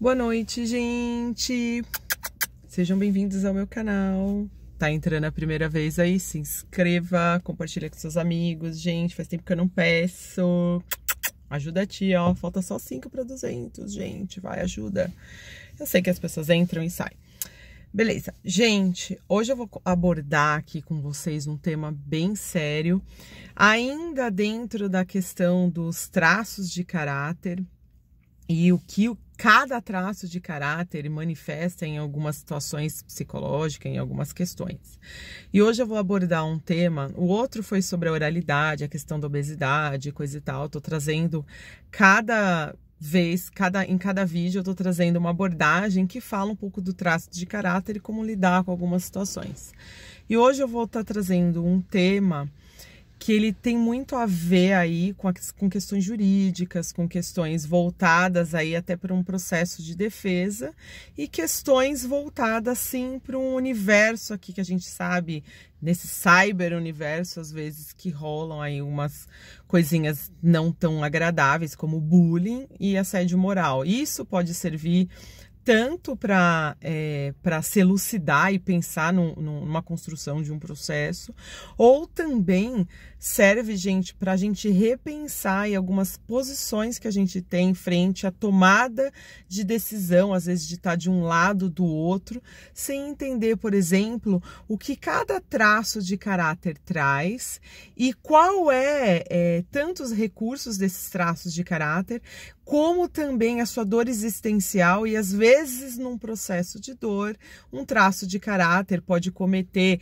Boa noite, gente! Sejam bem-vindos ao meu canal. Tá entrando a primeira vez aí? Se inscreva, compartilha com seus amigos. Gente, faz tempo que eu não peço. Ajuda a tia, ó. Falta só 5 para 200, gente. Vai, ajuda. Eu sei que as pessoas entram e saem. Beleza. Gente, hoje eu vou abordar aqui com vocês um tema bem sério. Ainda dentro da questão dos traços de caráter. E o que cada traço de caráter manifesta em algumas situações psicológicas, em algumas questões. E hoje eu vou abordar um tema, o outro foi sobre a oralidade, a questão da obesidade, coisa e tal. Tô trazendo em cada vídeo eu tô trazendo uma abordagem que fala um pouco do traço de caráter e como lidar com algumas situações. E hoje eu vou estar trazendo um tema que ele tem muito a ver aí com questões jurídicas, com questões voltadas aí até para um processo de defesa e questões voltadas sim para um universo aqui que a gente sabe, nesse cyber universo, às vezes que rolam aí umas coisinhas não tão agradáveis como bullying e assédio moral. Isso pode servir tanto para se elucidar e pensar numa construção de um processo, ou também serve, gente, para a gente repensar em algumas posições que a gente tem frente à tomada de decisão, às vezes de estar de um lado do outro, sem entender, por exemplo, o que cada traço de caráter traz e qual tanto os recursos desses traços de caráter, como também a sua dor existencial. E às vezes num processo de dor, um traço de caráter pode cometer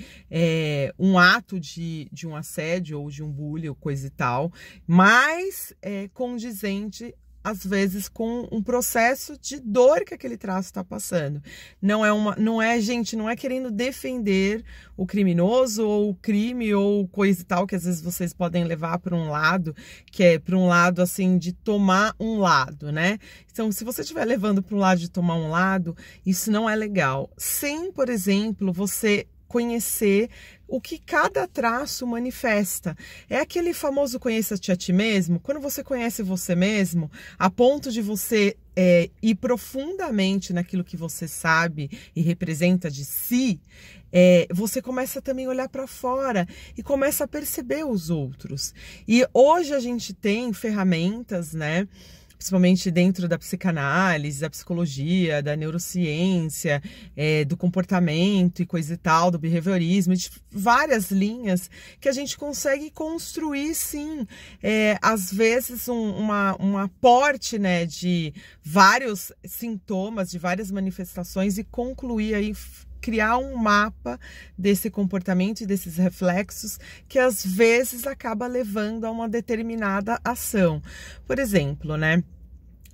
um ato de um assédio ou de um bullying ou coisa e tal, mas condizente às vezes com um processo de dor que aquele traço está passando. Não é querendo defender o criminoso ou o crime ou coisa e tal, que às vezes vocês podem levar para um lado, que é para um lado assim de tomar um lado, né? Então, se você estiver levando para um lado de tomar um lado, isso não é legal. Sem, por exemplo, você conhecer o que cada traço manifesta. É aquele famoso conheça-te a ti mesmo. Quando você conhece você mesmo, a ponto de você ir profundamente naquilo que você sabe e representa de si, você começa também a olhar para fora e começa a perceber os outros. E hoje a gente tem ferramentas, né? Principalmente dentro da psicanálise, da psicologia, da neurociência, do comportamento e coisa e tal, do behaviorismo, de várias linhas que a gente consegue construir, sim, às vezes um aporte, né, de vários sintomas, de várias manifestações e concluir aí, criar um mapa desse comportamento e desses reflexos que às vezes acaba levando a uma determinada ação. Por exemplo, né?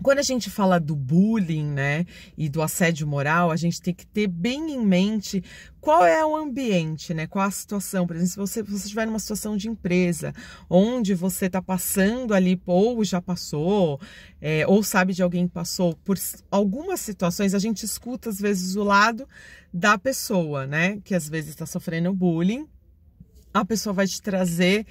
Quando a gente fala do bullying, né, e do assédio moral, a gente tem que ter bem em mente qual é o ambiente, né, qual a situação. Por exemplo, se você estiver numa situação de empresa, onde você está passando ali, ou já passou, ou sabe de alguém que passou por algumas situações, a gente escuta às vezes o lado da pessoa, né, que às vezes está sofrendo bullying. A pessoa vai te trazer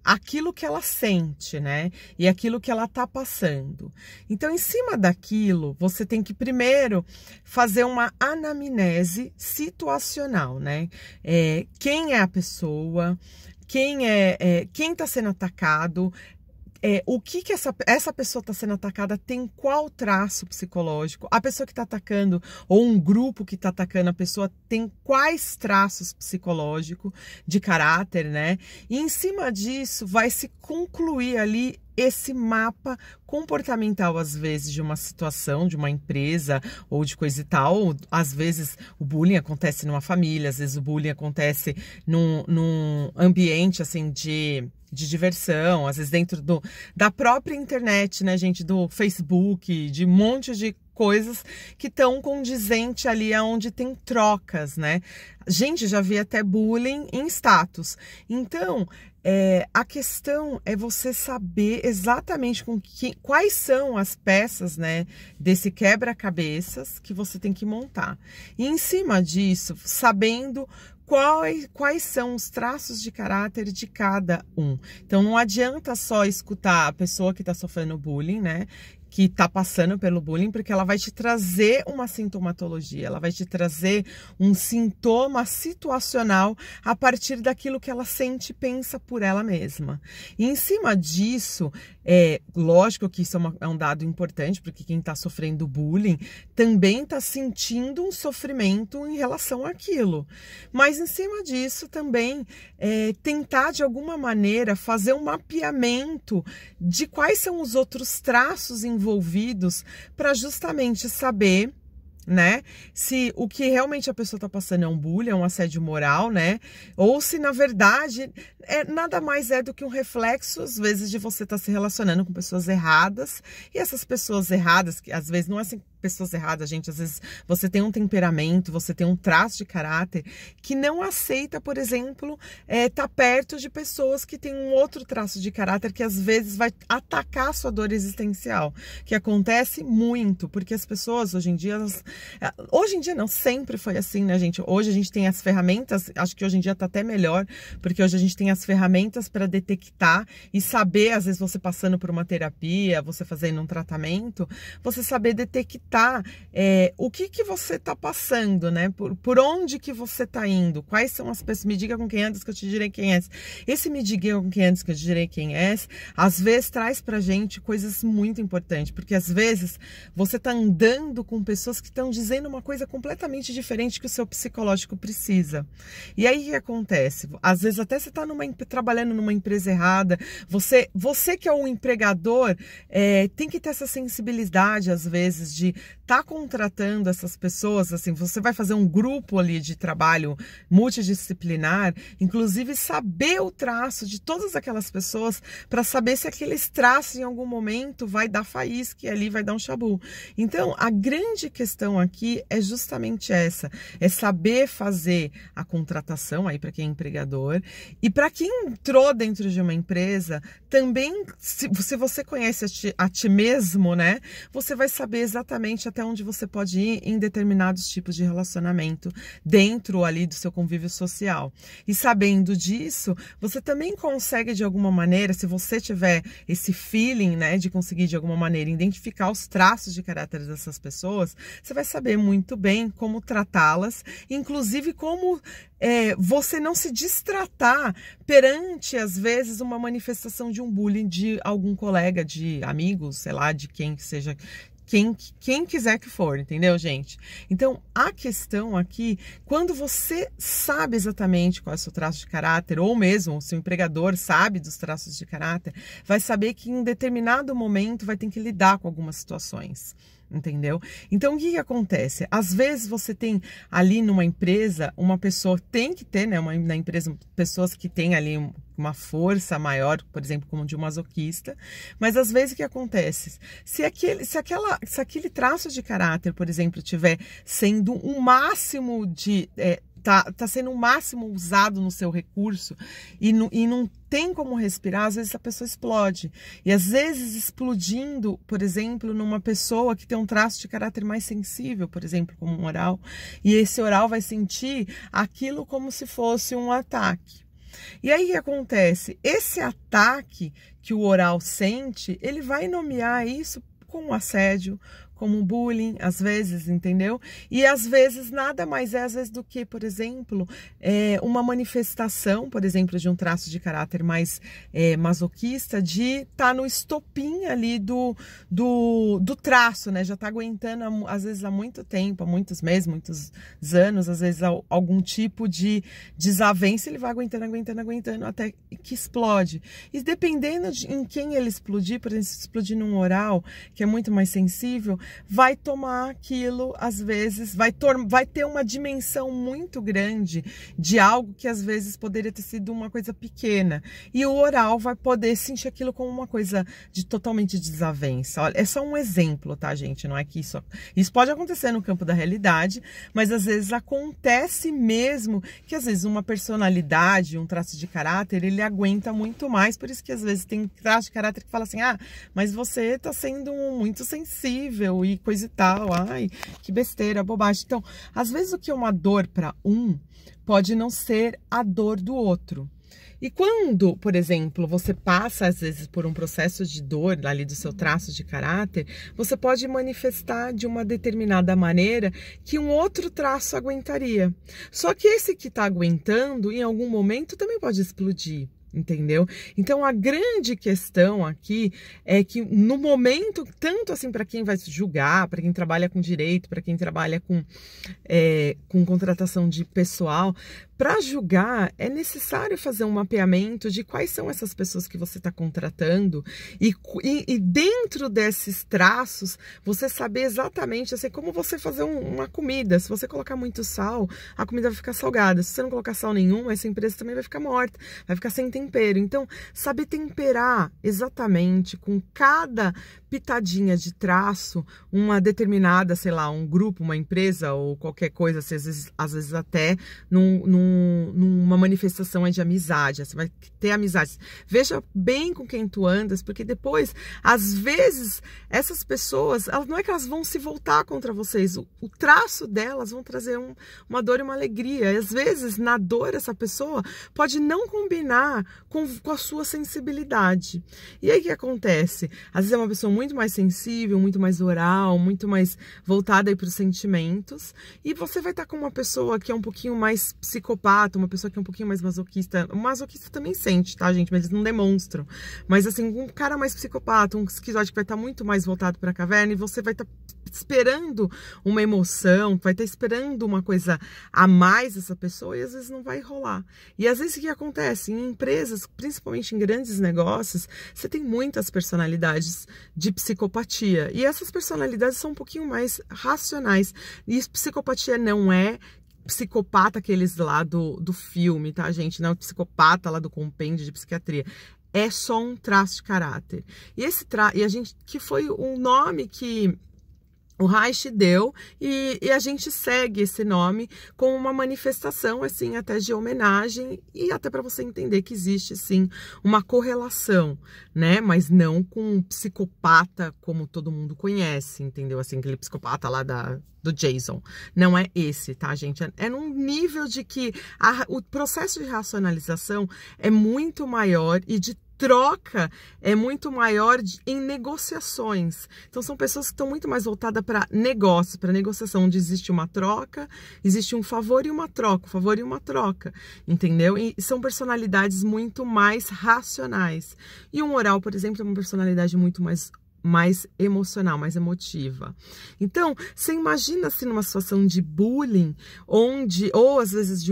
aquilo que ela sente, né? E aquilo que ela tá passando. Então, em cima daquilo, você tem que primeiro fazer uma anamnese situacional, né? Quem é a pessoa? Quem tá sendo atacado? O que essa pessoa está sendo atacada tem qual traço psicológico? A pessoa que está atacando, ou um grupo que está atacando a pessoa, tem quais traços psicológicos de caráter, né? E em cima disso vai se concluir ali esse mapa comportamental, às vezes, de uma situação, de uma empresa ou de coisa e tal. Às vezes o bullying acontece numa família, às vezes o bullying acontece num ambiente assim de diversão, às vezes dentro da própria internet, né, gente, do Facebook, de um monte de coisas que estão condizente ali aonde tem trocas, né? Gente, já vi até bullying em status. Então, a questão é você saber exatamente quais são as peças, né, desse quebra-cabeças que você tem que montar. E em cima disso, sabendo quais são os traços de caráter de cada um. Então, não adianta só escutar a pessoa que está sofrendo bullying, né? que tá passando pelo bullying, porque ela vai te trazer uma sintomatologia, ela vai te trazer um sintoma situacional a partir daquilo que ela sente e pensa por ela mesma. E em cima disso, lógico que isso é um dado importante, porque quem está sofrendo bullying também está sentindo um sofrimento em relação àquilo. Mas em cima disso também tentar de alguma maneira fazer um mapeamento de quais são os outros traços envolvidos para justamente saber, né, se o que realmente a pessoa está passando é um bullying, é um assédio moral, né, ou se na verdade nada mais é do que um reflexo, às vezes, de você estar se relacionando com pessoas erradas, e essas pessoas erradas, que às vezes não é assim, pessoas erradas, gente, às vezes você tem um temperamento, você tem um traço de caráter que não aceita, por exemplo, estar perto de pessoas que têm um outro traço de caráter que às vezes vai atacar a sua dor existencial, que acontece muito, porque as pessoas hoje em dia não, sempre foi assim, né, gente? Hoje a gente tem as ferramentas, acho que hoje em dia tá até melhor, porque hoje a gente tem as ferramentas para detectar e saber, às vezes você passando por uma terapia, você fazendo um tratamento, você saber detectar o que você tá passando, né? Por onde que você tá indo, quais são as pessoas, me diga com quem andas que eu te direi quem és. Esse me diga com quem andas que eu te direi quem és, às vezes traz pra gente coisas muito importantes, porque às vezes você tá andando com pessoas que estão dizendo uma coisa completamente diferente que o seu psicológico precisa. E aí o que acontece? Às vezes até você tá trabalhando numa empresa errada, você que é o empregador, tem que ter essa sensibilidade, às vezes, de estar contratando essas pessoas, assim, você vai fazer um grupo ali de trabalho multidisciplinar, inclusive saber o traço de todas aquelas pessoas para saber se aqueles traços em algum momento vai dar faísca e ali vai dar um chabu. Então, a grande questão aqui é justamente essa, é saber fazer a contratação aí para quem é empregador e para quem entrou dentro de uma empresa, também, se você conhece a ti mesmo, né, você vai saber exatamente até onde você pode ir em determinados tipos de relacionamento dentro ali do seu convívio social. E sabendo disso, você também consegue de alguma maneira, se você tiver esse feeling, né, de conseguir de alguma maneira identificar os traços de caráter dessas pessoas, você vai saber muito bem como tratá-las, inclusive como você não se distratar perante, às vezes, uma manifestação de um bullying de algum colega, de amigos, sei lá, de quem que seja, quem quiser que for, entendeu, gente? Então, a questão aqui, quando você sabe exatamente qual é o seu traço de caráter, ou mesmo se o empregador sabe dos traços de caráter, vai saber que em um determinado momento vai ter que lidar com algumas situações. Entendeu? Então, o que acontece? Às vezes você tem ali numa empresa, uma pessoa tem que ter, né, na empresa, pessoas que têm ali uma força maior, por exemplo, como de um masoquista, mas às vezes o que acontece? Se aquele traço de caráter, por exemplo, estiver sendo um máximo de... Tá sendo o máximo usado no seu recurso e não tem como respirar, às vezes a pessoa explode. E às vezes explodindo, por exemplo, numa pessoa que tem um traço de caráter mais sensível, por exemplo, como um oral, e esse oral vai sentir aquilo como se fosse um ataque. E aí o que acontece? Esse ataque que o oral sente, ele vai nomear isso como assédio, como bullying, às vezes, entendeu? E às vezes nada mais às vezes, do que, por exemplo, uma manifestação, por exemplo, de um traço de caráter mais masoquista, de estar no estopim ali do traço, né? Já tá aguentando, às vezes, há muito tempo, há muitos meses, muitos anos, às vezes algum tipo de desavença, ele vai aguentando, até que explode. E dependendo em quem ele explodir, por exemplo, se explodir num oral, que é muito mais sensível, vai tomar aquilo, às vezes, vai ter uma dimensão muito grande de algo que às vezes poderia ter sido uma coisa pequena. E o oral vai poder sentir aquilo como uma coisa de totalmente desavença. Olha, é só um exemplo, tá, gente? Não é que isso pode acontecer no campo da realidade, mas às vezes acontece mesmo que às vezes uma personalidade, um traço de caráter, ele aguenta muito mais. Por isso que às vezes tem traço de caráter que fala assim, mas você tá sendo muito sensível e coisa e tal, ai, que besteira, bobagem. Então, às vezes o que é uma dor para um pode não ser a dor do outro. E quando, por exemplo, você passa às vezes por um processo de dor ali do seu traço de caráter, você pode manifestar de uma determinada maneira que um outro traço aguentaria. Só que esse que está aguentando, em algum momento, também pode explodir. Entendeu? Então a grande questão aqui é que no momento, tanto assim para quem vai julgar, para quem trabalha com direito, para quem trabalha com contratação de pessoal, para julgar é necessário fazer um mapeamento de quais são essas pessoas que você está contratando e dentro desses traços você saber exatamente assim, como você fazer uma comida. Se você colocar muito sal, a comida vai ficar salgada. Se você não colocar sal nenhum, essa empresa também vai ficar morta, vai ficar sem tempero. Então, saber temperar exatamente com cada pitadinha de traço, uma determinada, sei lá, um grupo, uma empresa ou qualquer coisa, assim, às vezes até numa manifestação de amizade, você vai ter amizade. Veja bem com quem tu andas, porque depois, às vezes, essas pessoas, não é que elas vão se voltar contra vocês, o traço delas vão trazer uma dor e uma alegria. E, às vezes, na dor, essa pessoa pode não combinar com a sua sensibilidade. E aí o que acontece? Às vezes é uma pessoa muito mais sensível, muito mais oral, muito mais voltada para os sentimentos, e você vai estar com uma pessoa que é um pouquinho mais psicopata, uma pessoa que é um pouquinho mais masoquista. O masoquista também sente, tá, gente? Mas eles não demonstram. Mas assim, um cara mais psicopata, um esquizoide que vai estar muito mais voltado para a caverna, e você vai estar esperando uma emoção, vai estar esperando uma coisa a mais dessa pessoa, e às vezes não vai rolar. E às vezes o que acontece? Em empresas, principalmente em grandes negócios, você tem muitas personalidades de psicopatia. E essas personalidades são um pouquinho mais racionais. E psicopatia não é psicopata aqueles lá do filme, tá, gente? Não é psicopata lá do compêndio de psiquiatria. É só um traço de caráter. E a gente, que foi um nome que o Reich deu, e a gente segue esse nome com uma manifestação, assim, até de homenagem, e até para você entender que existe, sim, uma correlação, né? Mas não com um psicopata como todo mundo conhece, entendeu? Assim, aquele psicopata lá do Jason. Não é esse, tá, gente? É num nível de que o processo de racionalização é muito maior e de troca é muito maior em negociações. Então são pessoas que estão muito mais voltadas para negócio, para negociação, onde existe uma troca, existe um favor e uma troca, um favor e uma troca, entendeu? E são personalidades muito mais racionais. E um oral, por exemplo, é uma personalidade muito mais emocional, mais emotiva. Então, você imagina assim numa situação de bullying, ou às vezes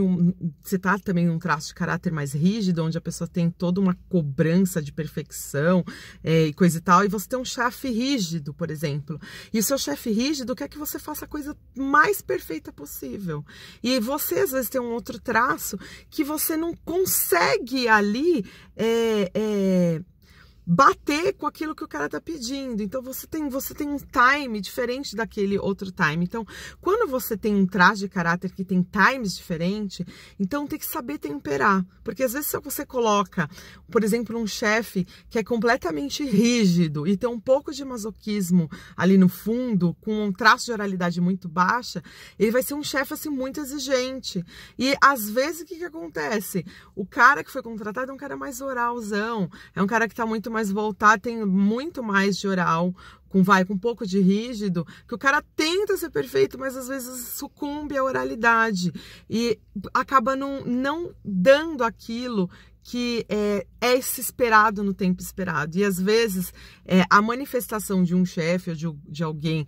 você tá também num traço de caráter mais rígido, onde a pessoa tem toda uma cobrança de perfeição e coisa e tal, e você tem um chefe rígido, por exemplo, e o seu chefe rígido quer que você faça a coisa mais perfeita possível. E você às vezes tem um outro traço que você não consegue ali bater com aquilo que o cara tá pedindo. Então você tem um time diferente daquele outro time. Então, quando você tem um traço de caráter que tem times diferentes, então tem que saber temperar. Porque às vezes se você coloca, por exemplo, um chefe que é completamente rígido e tem um pouco de masoquismo ali no fundo, com um traço de oralidade muito baixa, ele vai ser um chefe assim muito exigente. E às vezes o que acontece? O cara que foi contratado é um cara mais oralzão, é um cara que tá muito mais voltado, tem muito mais de oral, com um pouco de rígido, que o cara tenta ser perfeito, mas às vezes sucumbe à oralidade e acaba não dando aquilo que é esse esperado no tempo esperado. E às vezes a manifestação de um chefe ou de alguém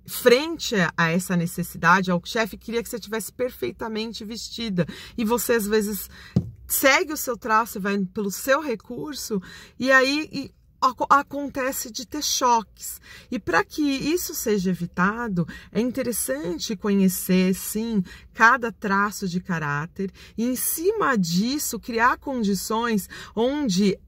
frente a essa necessidade, o chefe queria que você estivesse perfeitamente vestida, e você às vezes segue o seu traço e vai pelo seu recurso, e aí acontece de ter choques. E para que isso seja evitado, é interessante conhecer, sim, cada traço de caráter, e em cima disso criar condições onde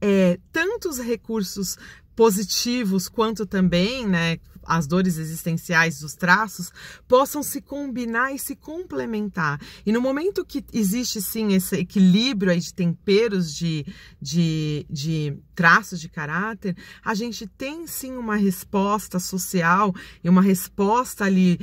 tanto os recursos positivos quanto também, né, as dores existenciais dos traços possam se combinar e se complementar. E no momento que existe sim esse equilíbrio aí de temperos de traços de caráter, a gente tem sim uma resposta social e uma resposta ali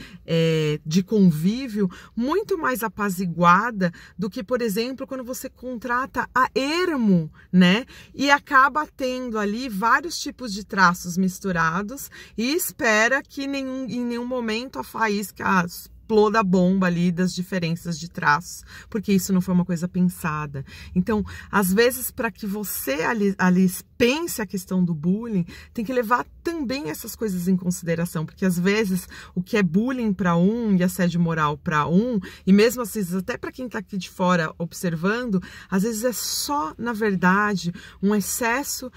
de convívio muito mais apaziguada do que, por exemplo, quando você contrata a ermo, né? E acaba tendo ali vários tipos de traços misturados e espera que em nenhum momento a faísca exploda a bomba ali das diferenças de traços, porque isso não foi uma coisa pensada. Então, às vezes, para que você ali pense a questão do bullying, tem que levar também essas coisas em consideração, porque às vezes o que é bullying para um e assédio moral para um, e mesmo às vezes até para quem está aqui de fora observando, às vezes é só, na verdade, um excesso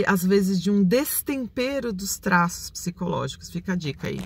às vezes, de um destempero dos traços psicológicos. Fica a dica aí.